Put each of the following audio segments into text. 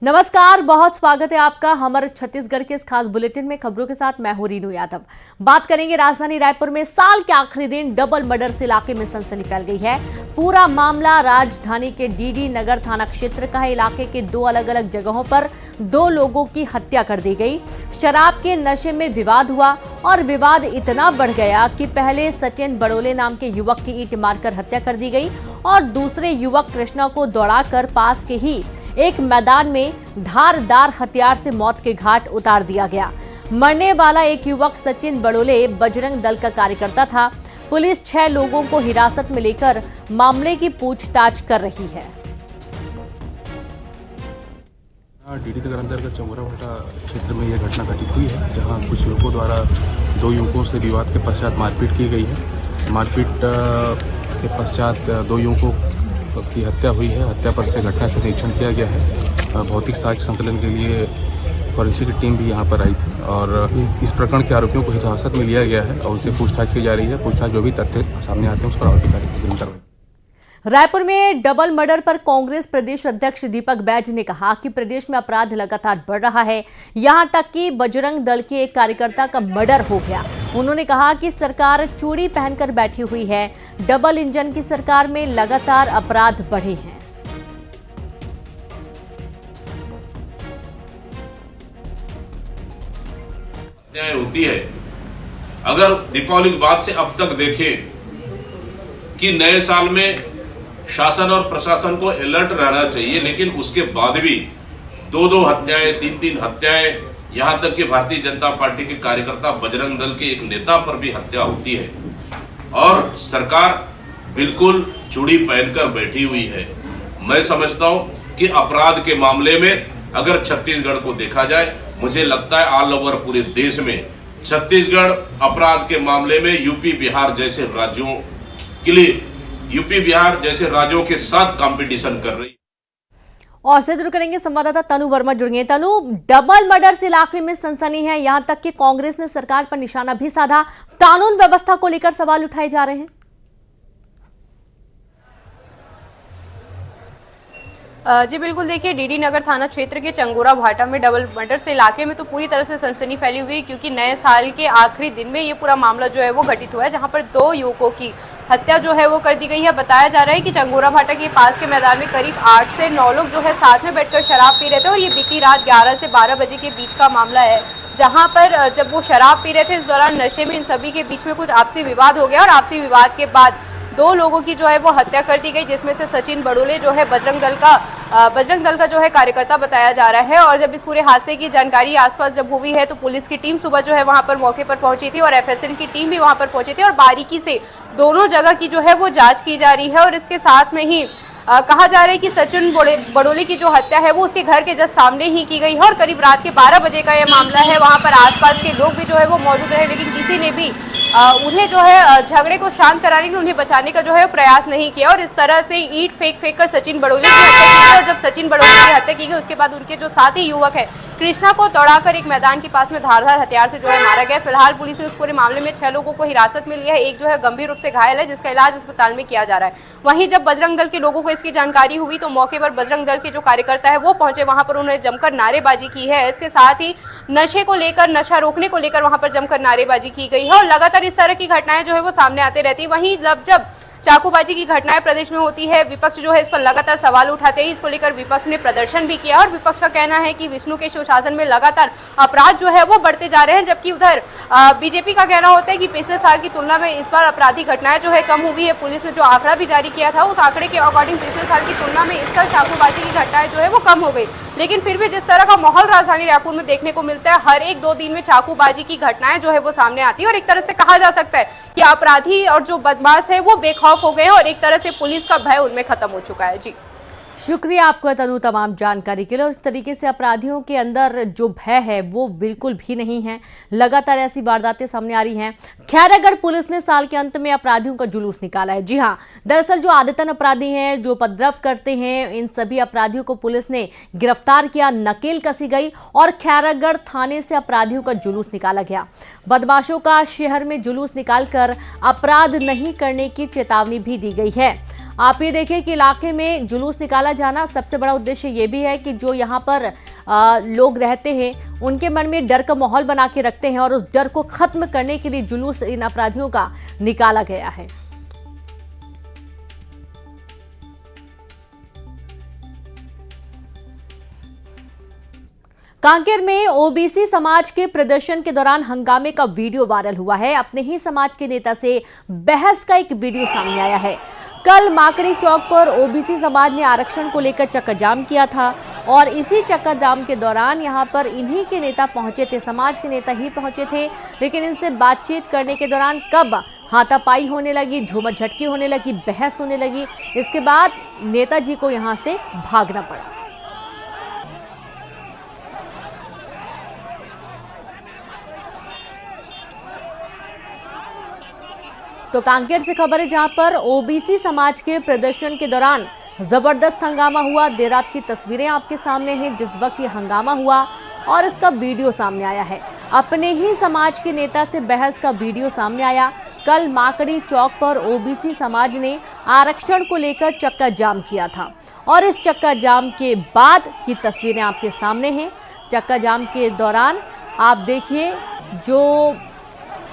नमस्कार, बहुत स्वागत है आपका हमारे छत्तीसगढ़ के इस खास बुलेटिन में। खबरों के साथ मैं हूं रीनू यादव। बात करेंगे राजधानी रायपुर में साल के आखिरी दिन डबल मर्डर से इलाके में सनसनी फैल गई है। पूरा मामला राजधानी के डीडी नगर थाना क्षेत्र का है। इलाके के दो अलग अलग जगहों पर दो लोगों की हत्या कर दी गई। शराब के नशे में विवाद हुआ और विवाद इतना बढ़ गया कि पहले सचिन बड़ोले नाम के युवक की ईंट मारकर हत्या कर दी गई और दूसरे युवक कृष्णा को दौड़ाकर पास के ही एक मैदान में धारदार हथियार से मौत के घाट उतार दिया गया। मरने वाला एक युवक सचिन बड़ोले बजरंग दल का कार्यकर्ता था। पुलिस 6 लोगों को हिरासत में लेकर मामले की पूछताछ कर रही है। डीडी नगर अंतर्गत चंगोरा भाटा क्षेत्र में यह घटना घटित हुई है, जहां कुछ लोगों द्वारा 2 युवकों से विवाद के पश्चात मारपीट की गई है। मारपीट के पश्चात 2 युवकों की हत्या हुई है। हत्या पर से घटना से निरीक्षण किया गया है। भौतिक साक्ष्य संकलन के लिए फॉरेंसिक की टीम भी यहां पर आई थी और इस प्रकरण के आरोपियों को हिरासत में लिया गया है और उनसे पूछताछ की जा रही है। पूछताछ जो भी तथ्य सामने आते हैं उस पर आगे कार्रवाई। रायपुर में डबल मर्डर पर कांग्रेस प्रदेश अध्यक्ष दीपक बैज ने कहा कि प्रदेश में अपराध लगातार बढ़ रहा है, यहां तक कि बजरंग दल के एक कार्यकर्ता का मर्डर हो गया। उन्होंने कहा कि सरकार चूड़ी पहनकर बैठी हुई है। डबल इंजन की सरकार में लगातार अपराध बढ़े हैं। होती है। अगर दीपावली के बाद से अब तक देखें कि नए साल में शासन और प्रशासन को अलर्ट रहना चाहिए, लेकिन उसके बाद भी 2 हत्याएं, 3 हत्याएं, यहां तक कि भारतीय जनता पार्टी के कार्यकर्ता बजरंग दल के एक नेता पर भी हत्या होती है और सरकार बिल्कुल चूड़ी पहनकर बैठी हुई है। मैं समझता हूं कि अपराध के मामले में अगर छत्तीसगढ़ को देखा जाए, मुझे लगता है ऑल ओवर पूरे देश में छत्तीसगढ़ अपराध के मामले में यूपी बिहार जैसे राज्यों के लिए जैसे राज्यों के साथ कंपटीशन कर रही। और से दूर करेंगे संवाददाता तनु वर्मा जुड़ेंगे। तनु, डबल मर्डर से इलाके में सनसनी है, यहां तक कि कांग्रेस ने सरकार पर निशाना भी साधा। कानून व्यवस्था को लेकर सवाल उठाए जा रहे हैं। जी बिल्कुल, देखिए डीडी नगर थाना क्षेत्र के चंगोरा भाटा में डबल मर्डर से इलाके में तो पूरी तरह से सनसनी फैली हुई है, क्योंकि नए साल के आखिरी दिन में ये पूरा मामला जो है वो घटित हुआ है, जहां पर 2 युवकों की हत्या जो है वो कर दी गई है। बताया जा रहा है कि चंगोरा भाटा के पास के मैदान में करीब 8 से 9 लोग जो है साथ में बैठकर शराब पी रहे थे और ये बीती रात 11 से 12 बजे के बीच का मामला है, जहां पर जब वो शराब पी रहे थे इस दौरान नशे में इन सभी के बीच में कुछ आपसी विवाद हो गया और आपसी विवाद के बाद 2 लोगों की जो है वो हत्या कर दी गई, जिसमें से सचिन बड़ोले जो है बजरंग दल का जो है कार्यकर्ता बताया जा रहा है। और जब इस पूरे हादसे की जानकारी आसपास जब हुई है तो पुलिस की टीम सुबह जो है वहां पर मौके पर पहुंची थी और एफएसएल की टीम भी वहां पर पहुंची थी और बारीकी से दोनों जगह की जो है वो जांच की जा रही है। और इसके साथ में ही कहा जा रहा है कि सचिन बड़ोले की जो हत्या है वो उसके घर के जस्ट सामने ही की गई है और करीब रात के 12 बजे का यह मामला है। वहां पर आसपास के लोग भी जो है वो मौजूद रहे, लेकिन किसी ने भी उन्हें जो है झगड़े को शांत कराने के, उन्हें बचाने का जो है प्रयास नहीं किया और इस तरह से ईंट फेंक कर सचिन बड़ोले की हत्या की गई। और जब सचिन बड़ोले की हत्या की गई उसके बाद उनके जो साथी युवक है कृष्णा को दौड़ाकर एक मैदान के पास में धारदार हथियार से जो है मारा गया। फिलहाल पुलिस ने उस पूरे मामले में 6 लोगों को हिरासत में लिया है। एक जो है गंभीर रूप से घायल है, जिसका इलाज अस्पताल में किया जा रहा है। वहीं जब बजरंग दल के लोगों को इसकी जानकारी हुई तो मौके पर बजरंग दल के जो कार्यकर्ता है वो पहुंचे, वहां पर उन्होंने जमकर नारेबाजी की है। इसके साथ ही नशे को लेकर, नशा रोकने को लेकर वहां पर जमकर नारेबाजी की गई है और लगातार इस तरह की घटनाएं जो है वो सामने आते रहती है। वहीं जब चाकूबाजी की घटनाएं प्रदेश में होती है, विपक्ष जो है इस पर लगातार सवाल उठाते हैं। इसको लेकर विपक्ष ने प्रदर्शन भी किया और विपक्ष का कहना है कि विष्णु के शासन में लगातार अपराध जो है वो बढ़ते जा रहे हैं, जबकि उधर बीजेपी का कहना होता है कि पिछले साल की तुलना में इस बार आपराधिक घटनाएं जो है कम हुई है। पुलिस ने जो आंकड़ा भी जारी किया था उस आंकड़े के अकॉर्डिंग पिछले साल की तुलना में इस साल चाकूबाजी की घटनाएं जो है वो कम हो गई, लेकिन फिर भी जिस तरह का माहौल राजधानी रायपुर में देखने को मिलता है, हर 1-2 दिन में चाकूबाजी की घटनाएं जो है वो सामने आती है और एक तरह से कहा जा सकता है कि अपराधी और जो बदमाश है वो बेखौफ हो गए हैं और एक तरह से पुलिस का भय उनमें खत्म हो चुका है। जी शुक्रिया आपका तनु तमाम जानकारी के लिए। और इस तरीके से अपराधियों के अंदर जो भय है वो बिल्कुल भी नहीं है। लगातार ऐसी वारदातें सामने आ रही हैं। खैरागढ़ पुलिस ने साल के अंत में अपराधियों का जुलूस निकाला है। जी हाँ, दरअसल जो आदतन अपराधी हैं, जो उपद्रव करते हैं, इन सभी अपराधियों को पुलिस ने गिरफ्तार किया, नकेल कसी गई और खैरागढ़ थाने से अपराधियों का जुलूस निकाला गया। बदमाशों का शहर में जुलूस निकालकर अपराध नहीं करने की चेतावनी भी दी गई है। आप ये देखिए कि इलाके में जुलूस निकाला जाना, सबसे बड़ा उद्देश्य ये भी है कि जो यहाँ पर लोग रहते हैं उनके मन में डर का माहौल बना के रखते हैं और उस डर को खत्म करने के लिए जुलूस इन अपराधियों का निकाला गया है। कांकेर में ओबीसी समाज के प्रदर्शन के दौरान हंगामे का वीडियो वायरल हुआ है। अपने ही समाज के नेता से बहस का एक वीडियो सामने आया है। कल माकड़ी चौक पर ओबीसी समाज ने आरक्षण को लेकर चक्का जाम किया था और इसी चक्का जाम के दौरान यहां पर इन्हीं के नेता पहुंचे थे, समाज के नेता ही पहुंचे थे। लेकिन इनसे बातचीत करने के दौरान कब हाथापाई होने लगी, झूमर झटकी होने लगी, बहस होने लगी, इसके बाद नेताजी को यहां से भागना पड़ा। तो कांकेर से खबर है जहां पर ओबीसी समाज के प्रदर्शन के दौरान जबरदस्त हंगामा हुआ। देर रात की तस्वीरें आपके सामने हैं जिस वक्त ये हंगामा हुआ और इसका वीडियो सामने आया है। अपने ही समाज के नेता से बहस का वीडियो सामने आया। कल माकड़ी चौक पर ओबीसी समाज ने आरक्षण को लेकर चक्का जाम किया था और इस चक्का जाम के बाद की तस्वीरें आपके सामने हैं। चक्का जाम के दौरान आप देखिए जो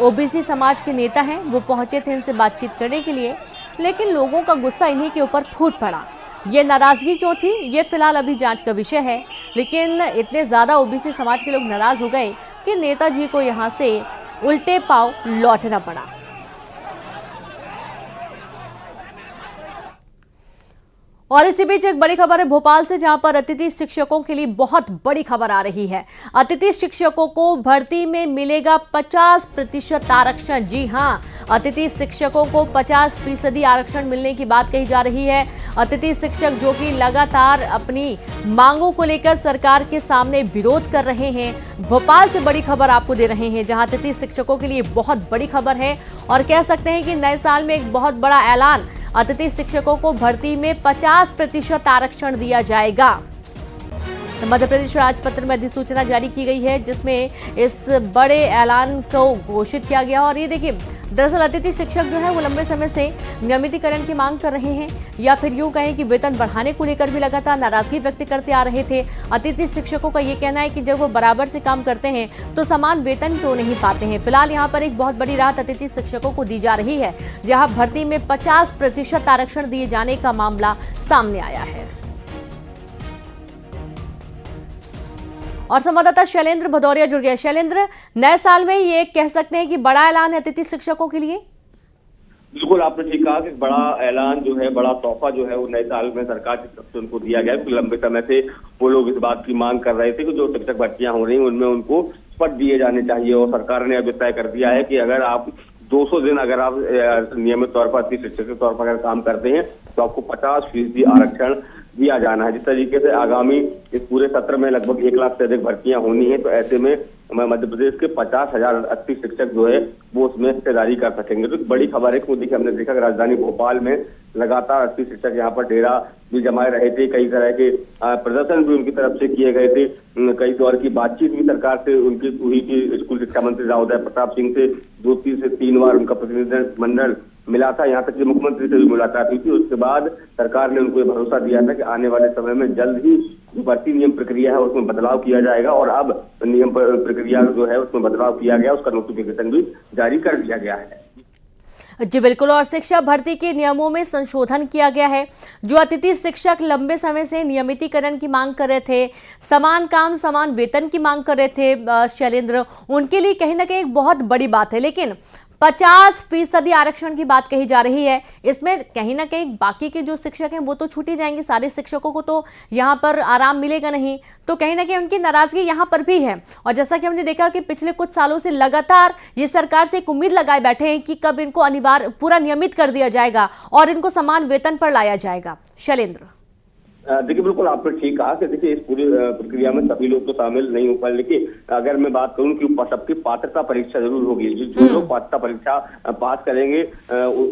ओबीसी समाज के नेता हैं वो पहुंचे थे इनसे बातचीत करने के लिए, लेकिन लोगों का गुस्सा इन्हीं के ऊपर फूट पड़ा। ये नाराजगी क्यों थी ये फिलहाल अभी जांच का विषय है, लेकिन इतने ज़्यादा ओबीसी समाज के लोग नाराज हो गए कि नेताजी को यहाँ से उल्टे पांव लौटना पड़ा। और इसी बीच एक बड़ी खबर है भोपाल से, जहां पर अतिथि शिक्षकों के लिए बहुत बड़ी खबर आ रही है। अतिथि शिक्षकों को भर्ती में मिलेगा 50% आरक्षण। जी हां, अतिथि शिक्षकों को 50% आरक्षण मिलने की बात कही जा रही है। अतिथि शिक्षक जो कि लगातार अपनी मांगों को लेकर सरकार के सामने विरोध कर रहे हैं, भोपाल से बड़ी खबर आपको दे रहे हैं, जहां अतिथि शिक्षकों के लिए बहुत बड़ी खबर है और कह सकते हैं कि नए साल में एक बहुत बड़ा ऐलान, अतिथि शिक्षकों को भर्ती में 50% आरक्षण दिया जाएगा। मध्य प्रदेश राजपत्र में अधिसूचना जारी की गई है जिसमें इस बड़े ऐलान को घोषित किया गया। और ये देखिए, दरअसल अतिथि शिक्षक जो है वो लंबे समय से नियमितीकरण की मांग कर रहे हैं या फिर यूं कहें कि वेतन बढ़ाने को लेकर भी लगातार नाराजगी व्यक्त करते आ रहे थे। अतिथि शिक्षकों का ये कहना है कि जब वो बराबर से काम करते हैं तो समान वेतन क्यों नहीं पाते हैं। फिलहाल यहाँ पर एक बहुत बड़ी राहत अतिथि शिक्षकों को दी जा रही है, जहाँ भर्ती में 50% आरक्षण दिए जाने का मामला सामने आया है। और संवाददाता शैलेंद्र भदौरिया जुड़ गया। शैलेंद्र, नए साल में ये कह सकते हैं कि बड़ा ऐलान है अतिथि शिक्षकों के लिए? बिल्कुल, आपने ठीक कहा कि बड़ा ऐलान जो है, बड़ा तोहफा जो है वो नए साल में सरकार की तरफ से उनको दिया गया है। लंबे समय से वो लोग इस बात की मांग कर रहे थे कि जो शिक्षक भर्तियां हो रही हैं उनमें उनको पद दिए जाने चाहिए और सरकार ने अब तय कर दिया है कि अगर आप 200 दिन अगर आप नियमित तौर पर अतिथि शिक्षक के तौर पर अगर काम करते हैं तो आपको 50% आरक्षण दिया जाना है। जिस तरीके से आगामी इस पूरे सत्र में लगभग 1 लाख से अधिक भर्तियां होनी है, तो ऐसे में मध्य प्रदेश के 50,000 अतिथि शिक्षक जो है वो उसमें हिस्सेदारी कर सकेंगे। तो बड़ी खबर है कि देखिए, हमने देखा कि राजधानी भोपाल में लगातार अतिथि शिक्षक यहाँ पर डेरा भी जमाए रहे थे। कई तरह के प्रदर्शन भी उनकी तरफ से किए गए थे। कई दौर की बातचीत भी सरकार से उनकी हुई थी। स्कूल शिक्षा मंत्री रावदाय प्रताप सिंह से 2 से 3 बार उनका प्रतिनिधिमंडल मिला था, यहाँ तक कि मुख्यमंत्री से भी मुलाकात हुई थी। उसके बाद सरकार ने उनको ये भरोसा दिया था कि आने वाले समय में जल्द ही जो भर्ती नियम प्रक्रिया है उसमें बदलाव किया जाएगा और अब नियम प्रक्रिया जो है उसमें बदलाव किया गया, उसका नोटिफिकेशन भी जारी कर दिया गया है। जी बिल्कुल, और शिक्षा भर्ती के नियमों में संशोधन किया गया है। जो अतिथि शिक्षक लंबे समय से नियमितीकरण की मांग कर रहे थे, समान काम समान वेतन की मांग कर रहे थे शैलेंद्र, उनके लिए कहीं ना कहीं एक बहुत बड़ी बात है। लेकिन 50% आरक्षण की बात कही जा रही है, इसमें कहीं ना कहीं बाकी के जो शिक्षक हैं वो तो छूट ही जाएंगे, सारे शिक्षकों को तो यहाँ पर आराम मिलेगा नहीं, तो कहीं ना कहीं उनकी नाराजगी यहाँ पर भी है। और जैसा कि हमने देखा कि पिछले कुछ सालों से लगातार ये सरकार से एक उम्मीद लगाए बैठे हैं कि कब इनको अनिवार्य पूरा नियमित कर दिया जाएगा और इनको समान वेतन पर लाया जाएगा। शैलेंद्र, देखिए बिल्कुल आपने ठीक कहा कि देखिए इस पूरी प्रक्रिया में सभी लोग तो शामिल नहीं हो पाए, लेकिन अगर मैं बात करूं कि सबकी पात्रता परीक्षा जरूर होगी। जो लोग पात्रता परीक्षा पास करेंगे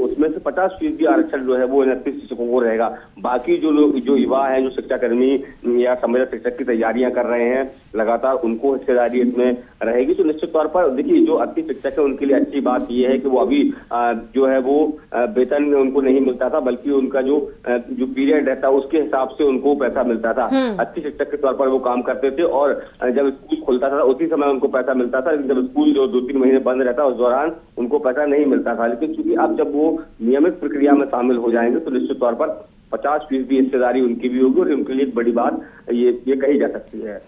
उसमें से 50% आरक्षण जो है वो 29 शिक्षकों को रहेगा। बाकी जो लोग, जो युवा हैं, जो शिक्षाकर्मी या संविदा शिक्षक की तैयारियां कर रहे हैं लगातार, उनको हिस्सेदारी इसमें रहेगी। तो निश्चित तौर पर देखिए जो अति शिक्षक है उनके लिए अच्छी बात यह है कि वो अभी जो है वो वेतन उनको नहीं मिलता था, बल्कि उनका जो पीरियड रहता उसके हिसाब से उनको पैसा मिलता था। अच्छी शिक्षक के तौर पर वो काम करते थे और जब स्कूल खुलता था उसी समय उनको पैसा मिलता था। जब स्कूल जो 2-3 महीने बंद रहता उस दौरान उनको पैसा नहीं मिलता था। लेकिन चूंकि अब जब वो नियमित प्रक्रिया में शामिल हो जाएंगे तो निश्चित तौर पर 50% हिस्सेदारी उनकी भी होगी और उनके लिए एक बड़ी बात ये कही जा सकती है।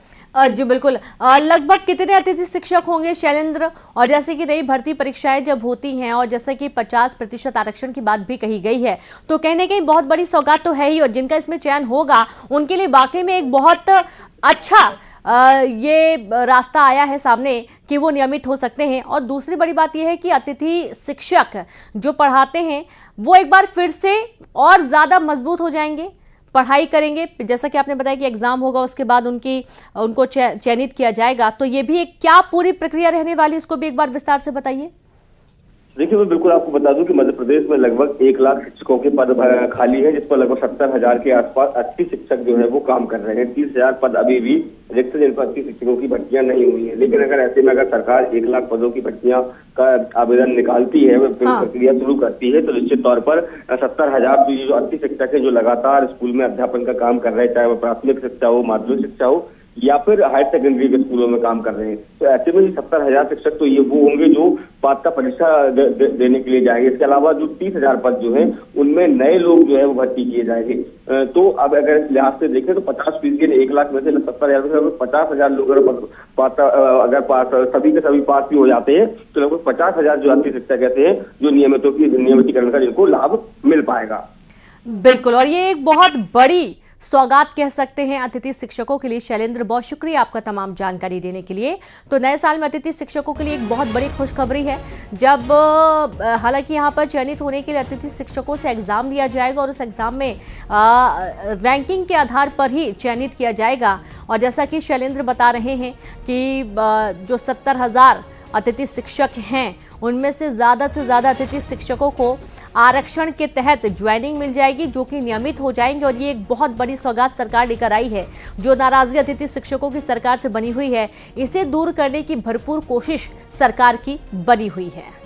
जी बिल्कुल। लगभग कितने अतिथि शिक्षक होंगे शैलेंद्र? और जैसे कि नई भर्ती परीक्षाएं जब होती हैं और जैसे कि 50% आरक्षण की बात भी कही गई है, तो कहने कहीं बहुत बड़ी सौगात तो है ही, और जिनका इसमें चयन होगा उनके लिए वाकई में एक बहुत अच्छा ये रास्ता आया है सामने कि वो नियमित हो सकते हैं। और दूसरी बड़ी बात यह है कि अतिथि शिक्षक जो पढ़ाते हैं वो एक बार फिर से और ज़्यादा मजबूत हो जाएंगे, पढ़ाई करेंगे। जैसा कि आपने बताया कि एग्जाम होगा, उसके बाद उनको चयनित किया जाएगा, तो ये भी एक क्या पूरी प्रक्रिया रहने वाली, इसको भी एक बार विस्तार से बताइए। देखिए मैं बिल्कुल आपको बता दूं कि मध्य प्रदेश में लगभग 1 लाख शिक्षकों के पद खाली है, जिस पर लगभग 70,000 के आसपास 80 शिक्षक जो है वो काम कर रहे हैं। 30,000 पद अभी भी रिक्त, जिन पर 80 शिक्षकों की भर्तियां नहीं हुई है। लेकिन अगर ऐसे में अगर सरकार 1 लाख पदों की भर्तियां का आवेदन निकालती है, प्रक्रिया शुरू करती है, तो निश्चित तौर पर 70,000 जो 80 शिक्षक है जो लगातार स्कूल में अध्यापन का काम कर रहे हैं, चाहे वो प्राथमिक शिक्षा हो, माध्यमिक शिक्षा हो या फिर हायर सेकेंडरी के स्कूलों में काम कर रहे हैं, तो ऐसे में 70,000 शिक्षक तो ये वो होंगे जो पात्रता परीक्षा देने के लिए जाएंगे। इसके अलावा जो 30,000 पद जो है उनमें नए लोग जो है वो भर्ती किए जाएंगे। तो अब अगर इस लिहाज से देखें तो 50% 1 लाख में से 70,000 में 50,000 लोग अगर सभी के सभी पास भी हो जाते हैं तो लगभग 50,000 जो अति शिक्षक ऐसे हैं जो नियमितीकरण का जिनको लाभ मिल पाएगा। बिल्कुल, और ये एक बहुत बड़ी सौगात कह सकते हैं अतिथि शिक्षकों के लिए। शैलेंद्र, बहुत शुक्रिया आपका तमाम जानकारी देने के लिए। तो नए साल में अतिथि शिक्षकों के लिए एक बहुत बड़ी खुशखबरी है। जब हालांकि यहाँ पर चयनित होने के लिए अतिथि शिक्षकों से एग्जाम लिया जाएगा और उस एग्जाम में रैंकिंग के आधार पर ही चयनित किया जाएगा। और जैसा कि शैलेंद्र बता रहे हैं कि जो 70,000 अतिथि शिक्षक हैं उनमें से ज़्यादा अतिथि शिक्षकों को आरक्षण के तहत ज्वाइनिंग मिल जाएगी, जो कि नियमित हो जाएंगे। और ये एक बहुत बड़ी सौगात सरकार लेकर आई है। जो नाराजगी अतिथि शिक्षकों की सरकार से बनी हुई है, इसे दूर करने की भरपूर कोशिश सरकार की बनी हुई है।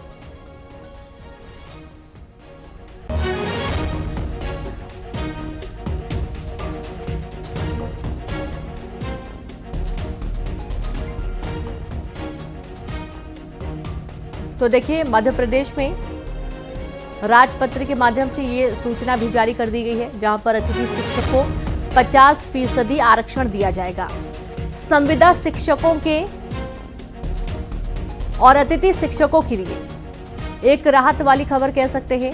तो देखिए, मध्य प्रदेश में राजपत्र के माध्यम से ये सूचना भी जारी कर दी गई है, जहां पर अतिथि शिक्षक को 50% आरक्षण दिया जाएगा। संविदा शिक्षकों के और अतिथि शिक्षकों के लिए एक राहत वाली खबर कह सकते हैं,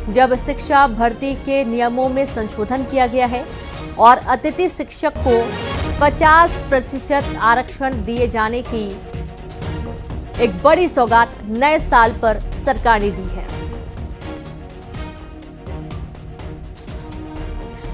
जब शिक्षा भर्ती के नियमों में संशोधन किया गया है और अतिथि शिक्षक को 50% आरक्षण दिए जाने की एक बड़ी सौगात नए साल पर सरकार ने दी है।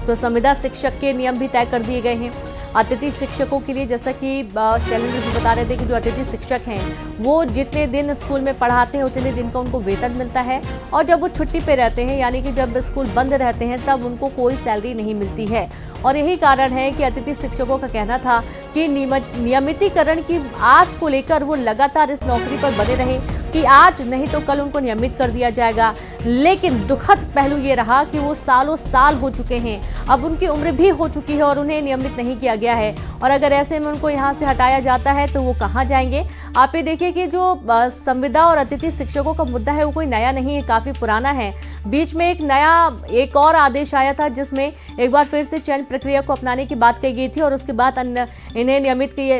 तो संविदा शिक्षक के नियम भी तय कर दिए गए हैं अतिथि शिक्षकों के लिए। जैसा कि शैलेंद्र जी बता रहे थे कि जो अतिथि शिक्षक हैं वो जितने दिन स्कूल में पढ़ाते हैं उतने दिन का उनको वेतन मिलता है, और जब वो छुट्टी पे रहते हैं यानी कि जब स्कूल बंद रहते हैं तब उनको कोई सैलरी नहीं मिलती है। और यही कारण है कि अतिथि शिक्षकों का कहना था कि नियमितीकरण की आस को लेकर वो लगातार इस नौकरी पर बने रहे कि आज नहीं तो कल उनको नियमित कर दिया जाएगा। लेकिन दुखद पहलू ये रहा कि वो सालों साल हो चुके हैं, अब उनकी उम्र भी हो चुकी है और उन्हें नियमित नहीं किया गया है। और अगर ऐसे में उनको यहाँ से हटाया जाता है तो वो कहाँ जाएंगे? आप ये देखिए कि जो संविदा और अतिथि शिक्षकों का मुद्दा है वो कोई नया नहीं है, काफ़ी पुराना है। बीच में एक और आदेश आया था जिसमें एक बार फिर से चयन प्रक्रिया को अपनाने की बात कही गई थी और उसके बाद इन्हें नियमित किए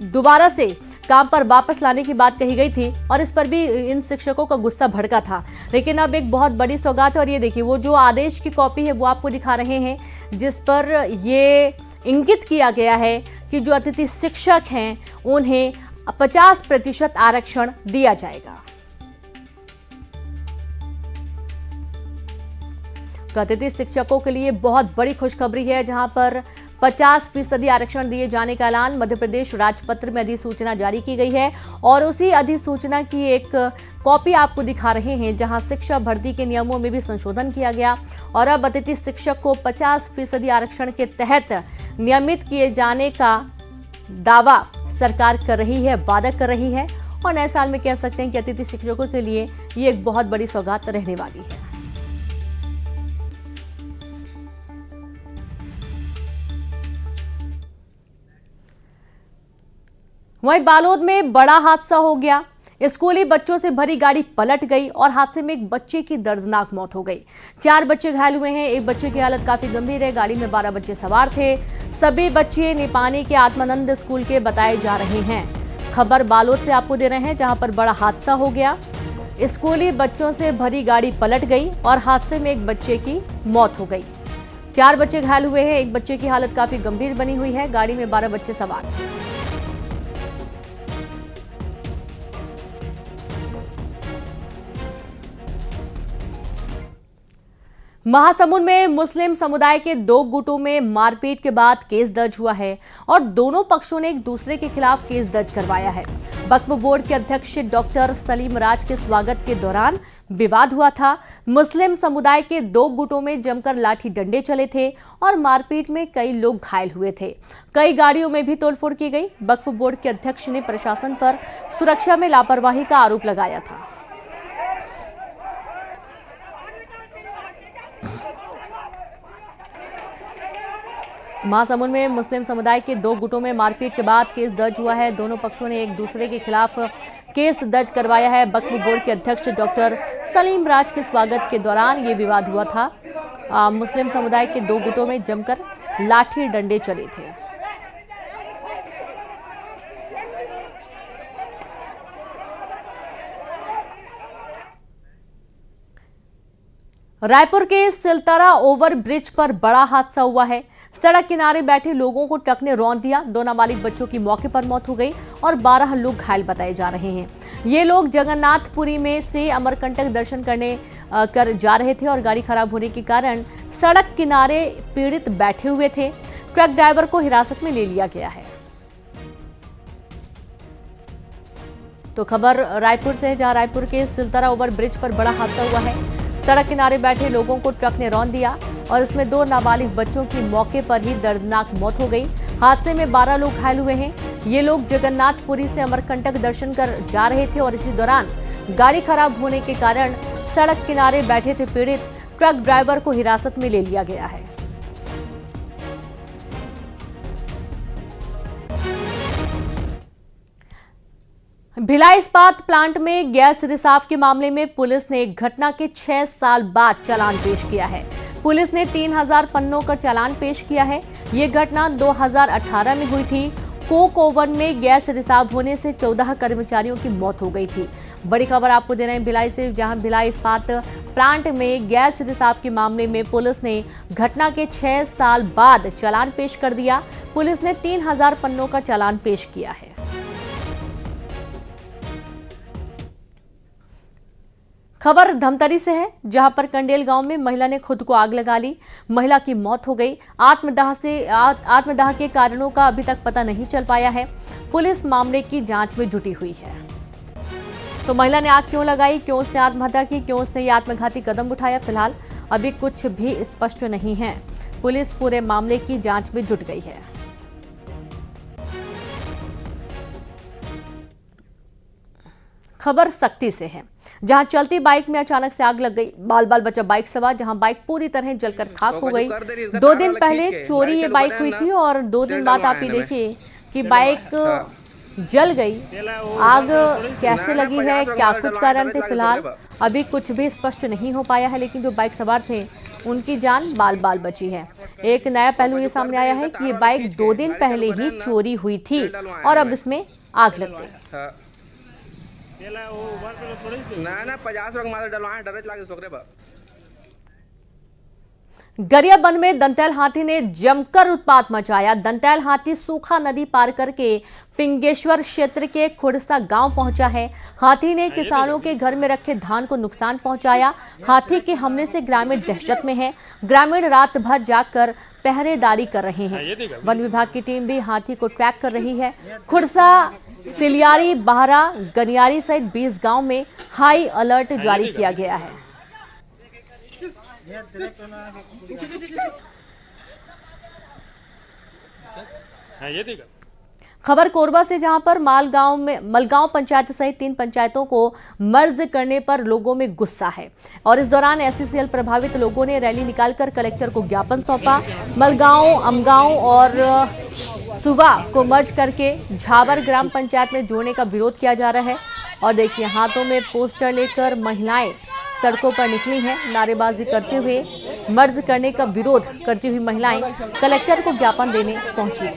दोबारा से काम पर वापस लाने की बात कही गई थी और इस पर भी इन शिक्षकों का गुस्सा भड़का था। लेकिन अब एक बहुत बड़ी सौगात है और ये देखिए वो जो आदेश की कॉपी है वो आपको दिखा रहे हैं, जिस पर ये इंगित किया गया है कि जो अतिथि शिक्षक हैं उन्हें 50% आरक्षण दिया जाएगा। तो अतिथि शिक्षकों के लिए बहुत बड़ी खुशखबरी है, जहां पर 50% आरक्षण दिए जाने का ऐलान मध्य प्रदेश राजपत्र में अधिसूचना जारी की गई है और उसी अधिसूचना की एक कॉपी आपको दिखा रहे हैं, जहां शिक्षा भर्ती के नियमों में भी संशोधन किया गया और अब अतिथि शिक्षक को 50% आरक्षण के तहत नियमित किए जाने का दावा सरकार कर रही है, वादा कर रही है और नए साल में कह सकते हैं कि अतिथि शिक्षकों के लिए ये एक बहुत बड़ी सौगात रहने वाली है। वहीं बालोद में बड़ा हादसा हो गया। स्कूली बच्चों से भरी गाड़ी पलट गई और हादसे में एक बच्चे की दर्दनाक मौत हो गई। 4 बच्चे घायल हुए हैं, एक बच्चे की हालत काफी गंभीर है। गाड़ी में 12 बच्चे सवार थे। सभी बच्चे निपानी के आत्मानंद स्कूल के बताए जा रहे हैं। खबर बालोद से आपको दे रहे हैं, जहां पर बड़ा हादसा हो गया। स्कूली बच्चों से भरी गाड़ी पलट गई और हादसे में एक बच्चे की मौत हो गई। 4 बच्चे घायल हुए हैं, एक बच्चे की हालत काफी गंभीर बनी हुई है। गाड़ी में 12 बच्चे सवार थे। महासमुंद में मुस्लिम समुदाय के 2 गुटों में मारपीट के बाद केस दर्ज हुआ है और दोनों पक्षों ने एक दूसरे के खिलाफ केस दर्ज करवाया है। वक्फ बोर्ड के अध्यक्ष डॉक्टर सलीम राज के स्वागत के दौरान विवाद हुआ था। मुस्लिम समुदाय के 2 गुटों में जमकर लाठी डंडे चले थे और मारपीट में कई लोग घायल हुए थे। कई गाड़ियों में भी तोड़फोड़ की गई। वक्फ बोर्ड के अध्यक्ष ने प्रशासन पर सुरक्षा में लापरवाही का आरोप लगाया था। महासमुंद में मुस्लिम समुदाय के 2 गुटों में मारपीट के बाद केस दर्ज हुआ है। दोनों पक्षों ने एक दूसरे के खिलाफ केस दर्ज करवाया है। वक्फ बोर्ड के अध्यक्ष डॉक्टर सलीम राज के स्वागत के दौरान ये विवाद हुआ था। मुस्लिम समुदाय के 2 गुटों में जमकर लाठी डंडे चले थे। रायपुर के सिलतरा ओवर ब्रिज पर बड़ा हादसा हुआ है। सड़क किनारे बैठे लोगों को ट्रक ने रौंद दिया। 2 नाबालिग बच्चों की मौके पर मौत हो गई और 12 लोग घायल बताए जा रहे हैं। ये लोग जगन्नाथपुरी में से अमरकंटक दर्शन करने जा रहे थे और गाड़ी खराब होने के कारण सड़क किनारे पीड़ित बैठे हुए थे। ट्रक ड्राइवर को हिरासत में ले लिया गया है। तो खबर रायपुर से है, जहां रायपुर के सिलतरा ओवर ब्रिज पर बड़ा हादसा हुआ है। सड़क किनारे बैठे लोगों को ट्रक ने रौंद दिया और इसमें 2 नाबालिग बच्चों की मौके पर ही दर्दनाक मौत हो गई। हादसे में 12 लोग घायल हुए हैं। ये लोग जगन्नाथपुरी से अमरकंटक दर्शन कर जा रहे थे और इसी दौरान गाड़ी खराब होने के कारण सड़क किनारे बैठे थे पीड़ित। ट्रक ड्राइवर को हिरासत में ले लिया गया है। भिलाई इस्पात प्लांट में गैस रिसाव के मामले में पुलिस ने एक घटना के 6 साल बाद चालान पेश किया है। पुलिस ने 3000 पन्नों का चालान पेश किया है। ये घटना 2018 में हुई थी। कोक ओवन में गैस रिसाव होने से 14 कर्मचारियों की मौत हो गई थी। बड़ी खबर आपको दे रहे हैं भिलाई से, जहां भिलाई इस्पात प्लांट में गैस रिसाव के मामले में पुलिस ने घटना के 6 साल बाद चालान पेश कर दिया। पुलिस ने 3000 पन्नों का चालान पेश किया है। खबर धमतरी से है, जहां पर कंडेल गांव में महिला ने खुद को आग लगा ली। महिला की मौत हो गई। आत्मदाह के कारणों का अभी तक पता नहीं चल पाया है। पुलिस मामले की जांच में जुटी हुई है। तो महिला ने आग क्यों लगाई, क्यों उसने आत्महत्या की, क्यों उसने ये आत्मघाती कदम उठाया, फिलहाल अभी कुछ भी स्पष्ट नहीं है। पुलिस पूरे मामले की जांच में जुट गई है। खबर सख्ती से है, जहां चलती बाइक में अचानक से आग लग गई। बाल बाल बचा बाइक सवार, जहां बाइक पूरी तरह जलकर खाक हो गई। 2 दिन पहले चोरी ये बाइक हुई थी और 2 दिन बाद आप ये देखिए कि बाइक जल गई। आग कैसे लगी है, क्या कुछ कारण थे, फिलहाल अभी कुछ भी स्पष्ट नहीं हो पाया है। लेकिन जो बाइक सवार थे उनकी जान बाल बाल बची है। एक नया पहलू ये सामने आया है कि ये बाइक 2 दिन पहले ही चोरी हुई थी और अब इसमें आग लग गई। गरियाबंद में दंतैल हाथी ने जमकर उत्पात मचाया। दंतैल हाथी सूखा नदी पार करके फिंगेश्वर क्षेत्र के खुड़सा गांव पहुंचा है। हाथी ने किसानों के घर में रखे धान को नुकसान पहुंचाया। हाथी के हमले से ग्रामीण दहशत में है। ग्रामीण रात भर जागकर पहरेदारी कर रहे हैं। वन विभाग की टीम भी हाथी को ट्रैक कर रही है। खुड़सा, सिलियारी, बाहरा, गनियारी सहित 20 गांव में हाई अलर्ट जारी किया गया है। खबर कोरबा से, जहां पर मलगांव पंचायत सहित 3 पंचायतों को मर्ज करने पर लोगों में गुस्सा है और इस दौरान एससीसीएल प्रभावित लोगों ने रैली निकालकर कलेक्टर को ज्ञापन सौंपा। मलगांव, अमगांव और सुवा को मर्ज करके झाबर ग्राम पंचायत में जोड़ने का विरोध किया जा रहा है। और देखिए, हाथों में पोस्टर लेकर महिलाएं सड़कों पर निकली हैं। नारेबाजी करते हुए मर्ज करने का विरोध करती हुई महिलाएं कलेक्टर को ज्ञापन देने पहुंची।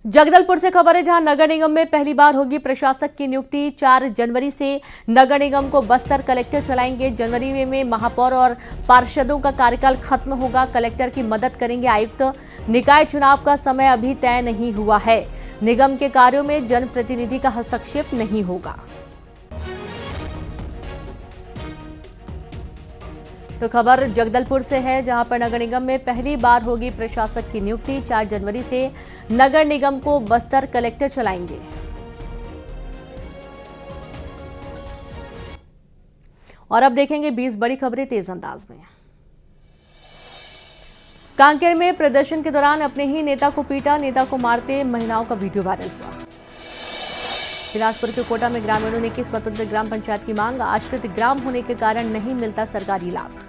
जगदलपुर से खबर है, जहां नगर निगम में पहली बार होगी प्रशासक की नियुक्ति। 4 जनवरी से नगर निगम को बस्तर कलेक्टर चलाएंगे। जनवरी में महापौर और पार्षदों का कार्यकाल खत्म होगा। कलेक्टर की मदद करेंगे आयुक्त। निकाय चुनाव का समय अभी तय नहीं हुआ है। निगम के कार्यों में जनप्रतिनिधि का हस्तक्षेप नहीं होगा। तो खबर जगदलपुर से है, जहां पर नगर निगम में पहली बार होगी प्रशासक की नियुक्ति। 4 जनवरी से नगर निगम को बस्तर कलेक्टर चलाएंगे। और अब देखेंगे 20 बड़ी खबरें तेज अंदाज में। कांकेर में प्रदर्शन के दौरान अपने ही नेता को पीटा, नेता को मारते महिलाओं का वीडियो वायरल हुआ। बिलासपुर के कोटा में ग्रामीणों ने की स्वतंत्र ग्राम पंचायत की मांग। आश्रित ग्राम होने के कारण नहीं मिलता सरकारी लाभ।